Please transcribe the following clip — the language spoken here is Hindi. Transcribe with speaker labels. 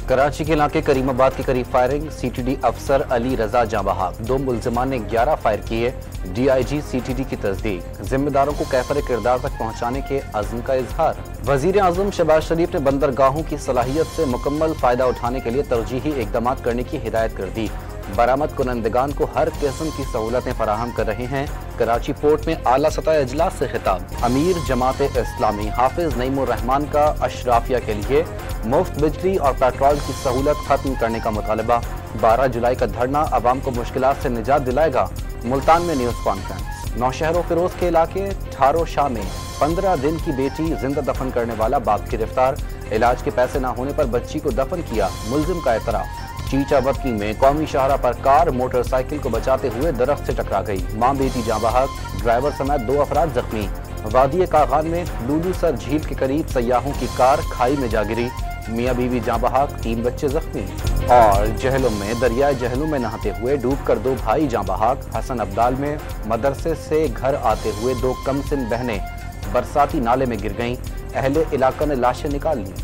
Speaker 1: कराची के इलाके करीमाबाद के करीब फायरिंग, सीटीडी अफसर अली रजा जाँ बहक। 2 मुल्जिमान ने 11 फायर किए। डीआईजी सीटीडी की तस्दीक। जिम्मेदारों को कैफर किरदार तक पहुंचाने के अज़्म का इजहार। वजीर आजम शहबाज शरीफ ने बंदरगाहों की सलाहियत से मुकम्मल फायदा उठाने के लिए तरजीही इकदाम करने की हिदायत कर दी। बरामद कुनंदगान को हर किस्म की सहूलतें फराहम कर रहे हैं। कराची पोर्ट में आला सतह इजलास से खिताब। अमीर जमात इस्लामी हाफिज नईमुर रहमान का अशराफिया के लिए मुफ्त बिजली और पेट्रोल की सहूलत खत्म करने का मुतालबा। 12 जुलाई का धरना अवाम को मुश्किलात से निजात दिलाएगा। मुल्तान में न्यूज़ कॉन्फ्रेंस। नौशहर फिरोज के इलाके ठारो शाह में 15 दिन की बेटी जिंदा दफन करने वाला बाप गिरफ्तार। इलाज के पैसे न होने पर बच्ची को दफन किया, मुलजिम का एतराफ। चीचावक्की में कौमी शाहरा पर कार मोटरसाइकिल को बचाते हुए दरख्त से टकरा गई, मां बेटी जाँ बहक, ड्राइवर समेत 2 अफराद जख्मी। वादी कागान में लूलू सर झील के करीब सयाहों की कार खाई में जा गिरी, मियाँ बीवी जाँ बहक, 3 बच्चे जख्मी। और जहलुम में दरियाए जहलुम में नहाते हुए डूबकर 2 भाई जाँ बहक। हसन अब्दाल में मदरसे से घर आते हुए 2 कमसिन बहनें बरसाती नाले में गिर गईं, अहले इलाका ने लाशें निकाल ली।